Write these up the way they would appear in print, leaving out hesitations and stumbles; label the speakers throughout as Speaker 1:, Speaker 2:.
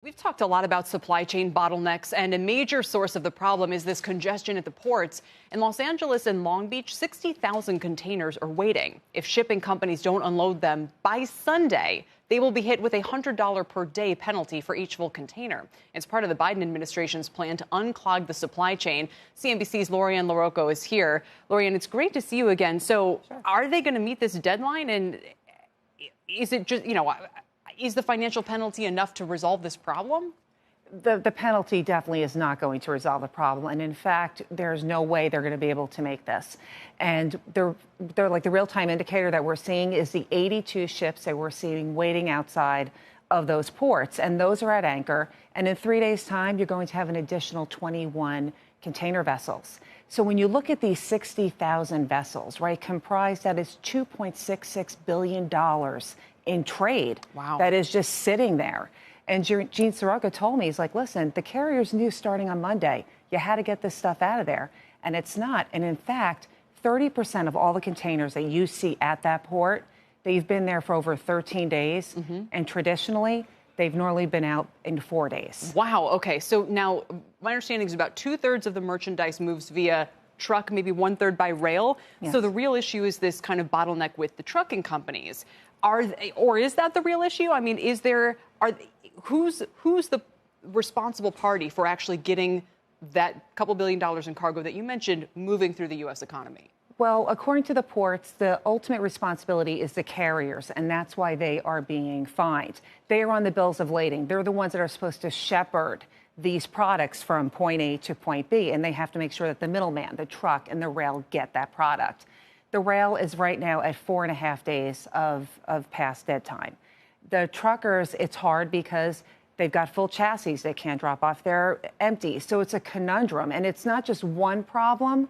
Speaker 1: We've talked a lot about supply chain bottlenecks, and a major source of the problem is this congestion at the ports. In Los Angeles and Long Beach, 60,000 containers are waiting. If shipping companies don't unload them by Sunday, they will be hit with a $100 per day penalty for each full container. It's part of the Biden administration's plan to unclog the supply chain. CNBC's Lorianne LaRocco is here. Lorianne, it's great to see you again. So Are they going to meet this deadline? And is it just, is the financial penalty enough to resolve this problem?
Speaker 2: The penalty definitely is not going to resolve the problem. And in fact, there's no way they're going to be able to make this. And they're like the real-time indicator that we're seeing is the 82 ships that we're seeing waiting outside of those ports. And those are at anchor. And in 3 days' time, you're going to have an additional 21 container vessels. So when you look at these 60,000 vessels, right, comprised, that is $2.66 billion in trade.
Speaker 1: Wow.
Speaker 2: That is just sitting there. And Jen Psaki told me, he's like, listen, the carriers knew starting on Monday, you had to get this stuff out of there. And it's not. And in fact, 30% of all the containers that you see at that port, they've been there for over 13 days. Mm-hmm. And traditionally, they've normally been out in 4 days.
Speaker 1: Wow. Okay. So now my understanding is about 2/3 of the merchandise moves via truck, maybe 1/3 by rail. Yes. So the real issue is this kind of bottleneck with the trucking companies. Or is that the real issue? I mean, who's the responsible party for actually getting that couple $1 billion in cargo that you mentioned moving through the U.S. economy?
Speaker 2: Well, according to the ports, the ultimate responsibility is the carriers, and that's why they are being fined. They are on the bills of lading. They're the ones that are supposed to shepherd these products from point A to point B, and they have to make sure that the middleman, the truck, and the rail get that product. The rail is right now at 4.5 days of past dead time. The truckers, it's hard because they've got full chassis. They can't drop off. They're empty. So it's a conundrum. And it's not just one problem.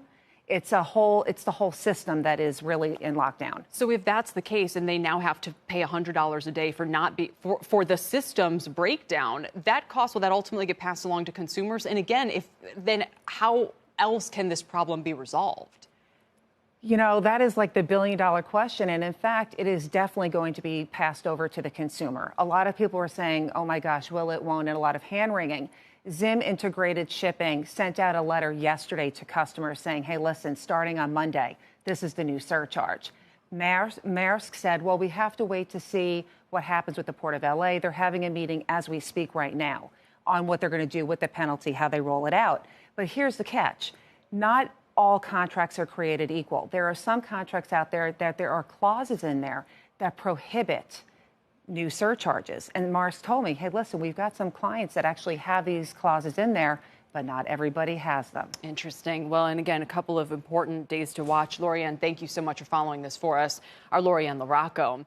Speaker 2: It's the whole system that is really in lockdown.
Speaker 1: So if that's the case and they now have to pay $100 a day for the system's breakdown, that cost, will that ultimately get passed along to consumers? And again, then how else can this problem be resolved?
Speaker 2: That is like the billion-dollar question. And in fact, it is definitely going to be passed over to the consumer. A lot of people are saying, oh, my gosh, will it, won't, and a lot of hand-wringing. Zim Integrated Shipping sent out a letter yesterday to customers saying, hey, listen, starting on Monday, this is the new surcharge. Maersk said, well, we have to wait to see what happens with the Port of L.A. They're having a meeting as we speak right now on what they're going to do with the penalty, how they roll it out. But here's the catch. Not all contracts are created equal. There are some contracts out there that there are clauses in there that prohibit new surcharges. And Mars told me, hey, listen, we've got some clients that actually have these clauses in there, but not everybody has them.
Speaker 1: Interesting. Well, and again, a couple of important days to watch. Lorianne, thank you so much for following this for us. Our Lorianne LaRocco.